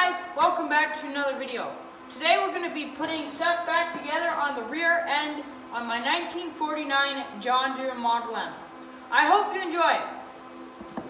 guys, welcome back to another video. Today we're going to be putting stuff back together on the rear end on my 1949 John Deere Model M. I hope you enjoy it.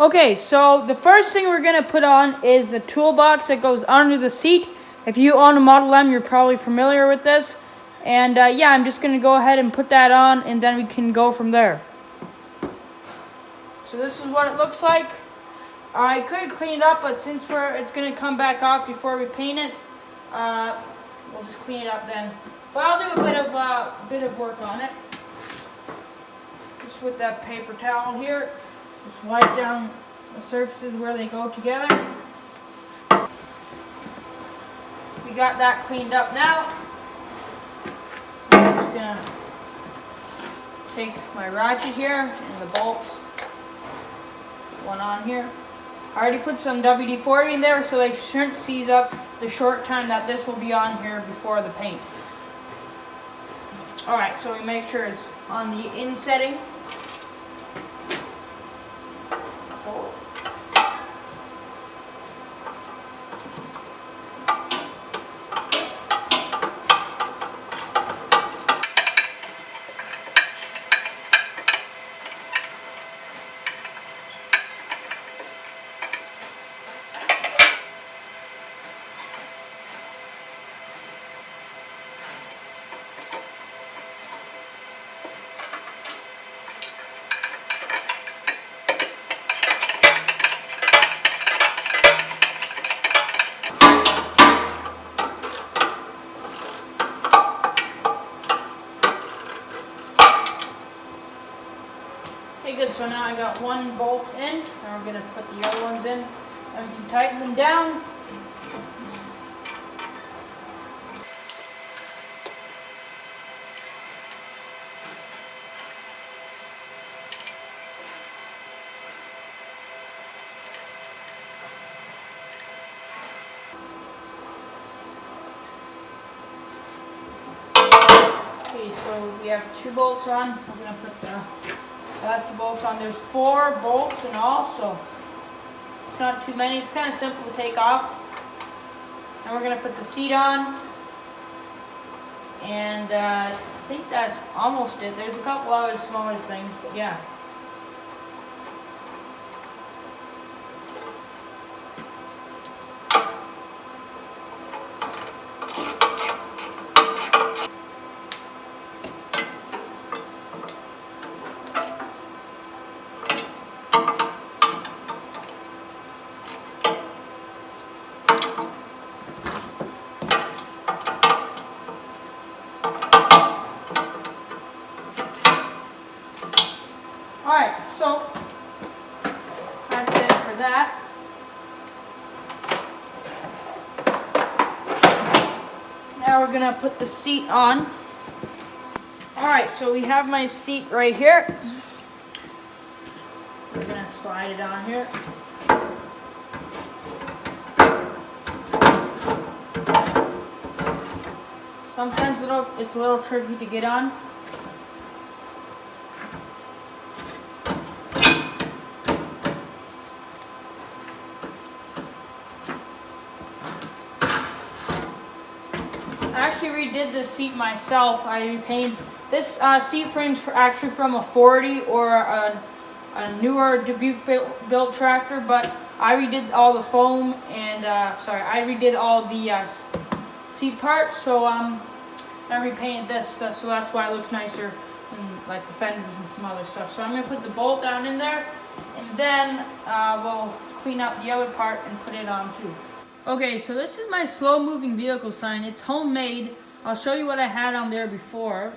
Okay, so the first thing we're going to put on is a toolbox that goes under the seat. If you own a Model M, you're probably familiar with this. And yeah, I'm just going to go ahead and put that on and then we can go from there. So this is what it looks like. I could clean it up, but since it's going to come back off before we paint it, we'll just clean it up then. But I'll do a bit of work on it. Just with that paper towel here, just wipe down the surfaces where they go together. We got that cleaned up now. I'm just going to take my ratchet here and the bolts. One on here. I already put some WD-40 in there so they shouldn't seize up the short time that this will be on here before the paint. Alright, so we make sure it's on the in setting. Okay, good. So now I got one bolt in, and we're going to put the other ones in, and we can tighten them down. Okay, so we have two bolts on. We're going to put the last two bolts on. There's 4 bolts in all, so it's not too many. It's kind of simple to take off. And we're going to put the seat on. And I think that's almost it. There's a couple other smaller things, but yeah. Alright, so that's it for that. Now we're going to put the seat on. Alright, so we have my seat right here. We're going to slide it on here. Sometimes it's a little tricky to get on. I actually redid this seat myself. I repainted this seat frame's actually from a 40 or a newer Dubuque built tractor, but I redid all the foam and I redid all the seat parts. So I repainted this stuff, so that's why it looks nicer and like the fenders and some other stuff. So I'm gonna put the bolt down in there, and then we'll clean up the other part and put it on too. Okay, so this is my slow moving vehicle sign. It's homemade. I'll show you what I had on there before.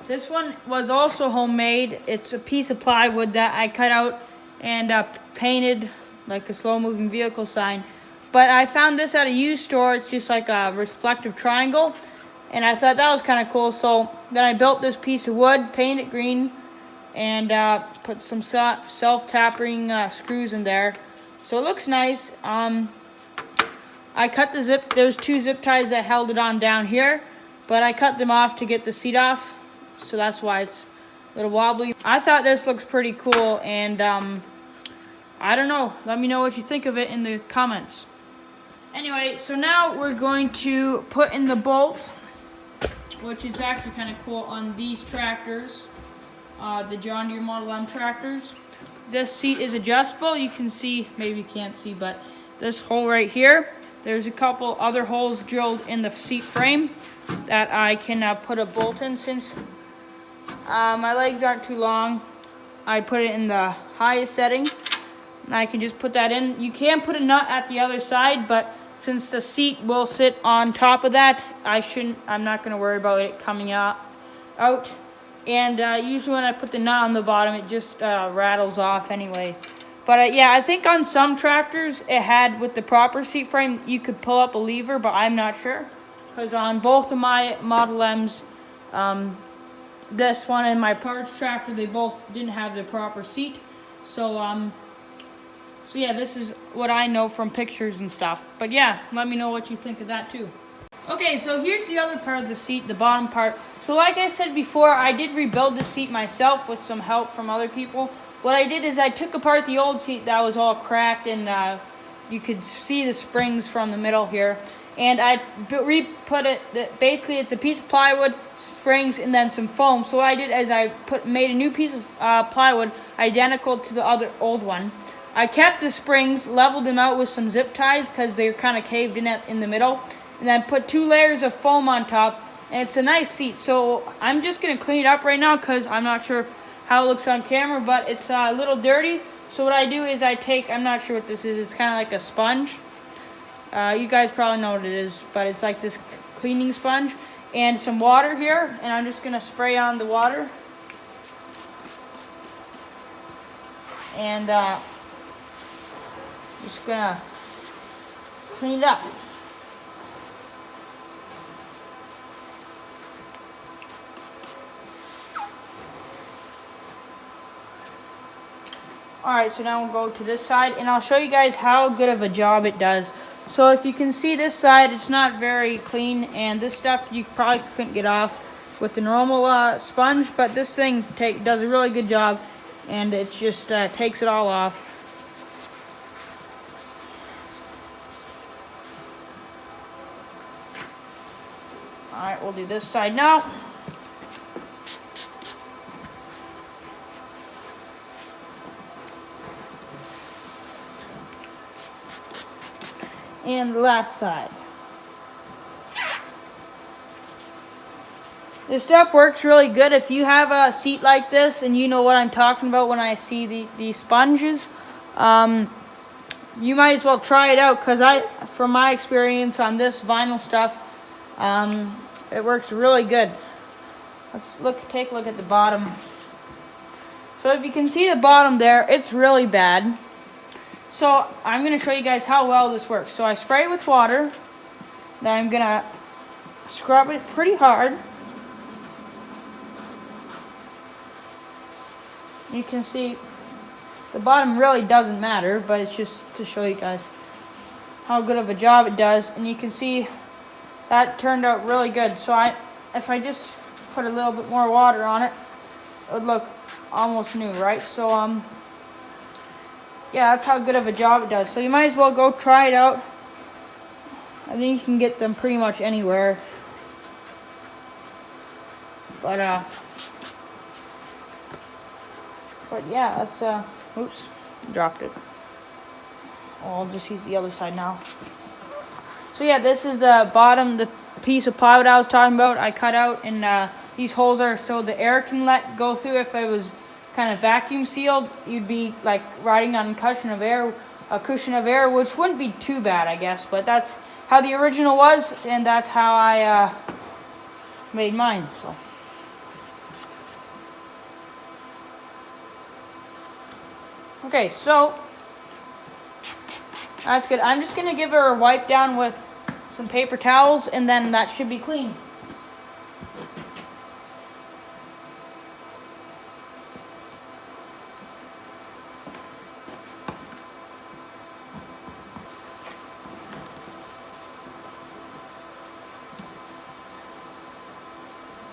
This one was also homemade. It's a piece of plywood that I cut out and painted like a slow moving vehicle sign. But I found this at a used store. It's just like a reflective triangle. And I thought that was kind of cool. So then I built this piece of wood, painted it green, and put some self-tapping screws in there, so it looks nice. I cut the zip. There's 2 zip ties that held it on down here, but I cut them off to get the seat off, so that's why it's a little wobbly. I thought this looks pretty cool, and I don't know. Let me know what you think of it in the comments. Anyway, so now we're going to put in the bolt, which is actually kind of cool on these tractors, the John Deere Model M tractors. This seat is adjustable. You can see, maybe you can't see, but this hole right here, there's a couple other holes drilled in the seat frame that I can put a bolt in. Since my legs aren't too long, I put it in the highest setting, and I can just put that in. You can put a nut at the other side, but since the seat will sit on top of that, I'm not going to worry about it coming out. And usually when I put the nut on the bottom, it just rattles off anyway. But yeah, I think on some tractors it had, with the proper seat frame, you could pull up a lever, but I'm not sure. Because on both of my Model M's, this one and my parts tractor, they both didn't have the proper seat. So yeah, this is what I know from pictures and stuff. But yeah, let me know what you think of that too. Okay, so here's the other part of the seat, the bottom part. So like I said before, I did rebuild the seat myself with some help from other people. What I did is I took apart the old seat that was all cracked, and you could see the springs from the middle here. And I re-put it, basically it's a piece of plywood, springs, and then some foam. So what I did is I made a new piece of plywood identical to the other old one. I kept the springs, leveled them out with some zip ties because they were kind of caved in the middle, and then put 2 layers of foam on top, and it's a nice seat. So I'm just going to clean it up right now because I'm not sure how it looks on camera, but it's a little dirty. So what I do is I'm not sure what this is, it's kind of like a sponge. You guys probably know what it is, but it's like this cleaning sponge, and some water here, and I'm just going to spray on the water. And just going to clean it up. Alright, so now we'll go to this side, and I'll show you guys how good of a job it does. So if you can see this side, it's not very clean, and this stuff you probably couldn't get off with the normal sponge, but this thing does a really good job, and it just takes it all off. Alright, we'll do this side now. And the last side. This stuff works really good. If you have a seat like this and you know what I'm talking about when I see these sponges, you might as well try it out, because from my experience on this vinyl stuff, it works really good. Let's take a look at the bottom. So if you can see the bottom there, it's really bad. So I'm going to show you guys how well this works. So I spray it with water. Then I'm going to scrub it pretty hard. You can see the bottom really doesn't matter, but it's just to show you guys how good of a job it does. And you can see that turned out really good. So if I just put a little bit more water on it, it would look almost new, right? So yeah, that's how good of a job it does. So you might as well go try it out. I think you can get them pretty much anywhere. But yeah, that's oops, dropped it. I'll just use the other side now. So yeah, this is the bottom, the piece of plywood I was talking about. I cut out, and these holes are so the air can go through. If it was kind of vacuum sealed, you'd be like riding on a cushion of air, which wouldn't be too bad, I guess. But that's how the original was, and that's how I made mine. So okay, so that's good. I'm just gonna give her a wipe down with some paper towels, and then that should be clean.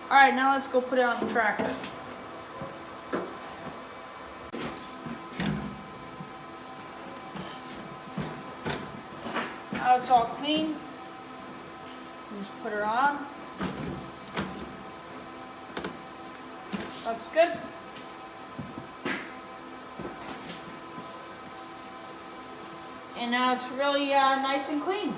Alright, now let's go put it on the tractor. now it's all clean. Just put her on. Looks good. And now it's really nice and clean.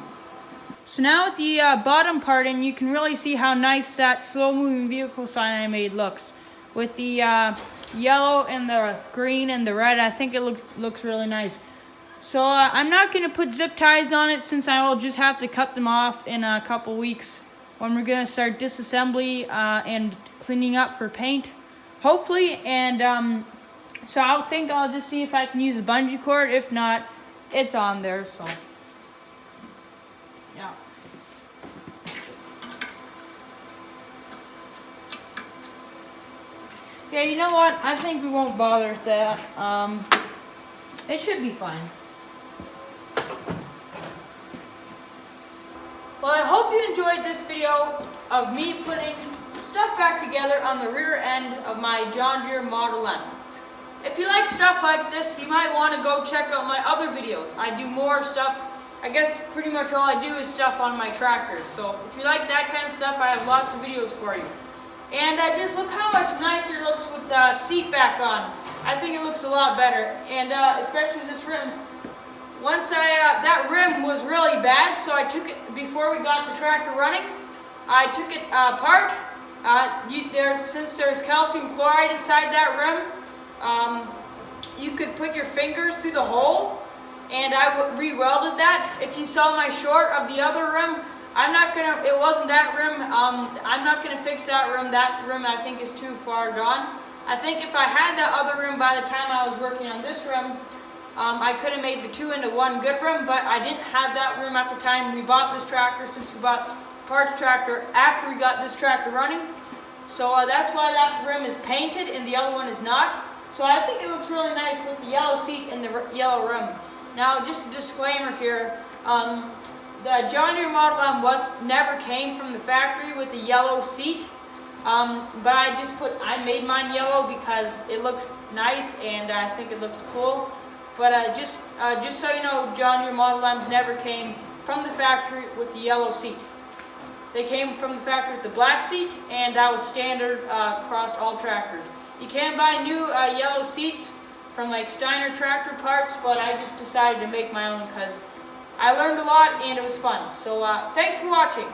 So now with the bottom part in, you can really see how nice that slow moving vehicle sign I made looks. With the yellow and the green and the red, I think it looks really nice. So I'm not going to put zip ties on it, since I will just have to cut them off in a couple weeks when we're going to start disassembly and cleaning up for paint, hopefully. And so I'll just see if I can use a bungee cord. If not, it's on there. So yeah. Yeah, you know what? I think we won't bother with that. It should be fine. Well, I hope you enjoyed this video of me putting stuff back together on the rear end of my John Deere Model M. If you like stuff like this, you might want to go check out my other videos. I do more stuff. I guess pretty much all I do is stuff on my tractors. So if you like that kind of stuff, I have lots of videos for you. And just look how much nicer it looks with the seat back on. I think it looks a lot better, and especially this rim. Once that rim was really bad, so I took it, before we got the tractor running, I took it apart. Since there's calcium chloride inside that rim, you could put your fingers through the hole, and I re-welded that. If you saw my short of the other rim, it wasn't that rim. I'm not gonna fix that rim. That rim I think is too far gone. I think if I had that other rim by the time I was working on this rim, I could have made the two into one good rim, but I didn't have that rim at the time we bought this tractor, since we bought parts tractor after we got this tractor running. So that's why that rim is painted and the other one is not. So I think it looks really nice with the yellow seat and the yellow rim. Now, just a disclaimer here. The John Deere Model M never came from the factory with a yellow seat, but I made mine yellow because it looks nice and I think it looks cool. But just so you know, John Deere Model M's never came from the factory with the yellow seat. They came from the factory with the black seat, and that was standard across all tractors. You can buy new yellow seats from like Steiner tractor parts, but I just decided to make my own because I learned a lot and it was fun. So thanks for watching.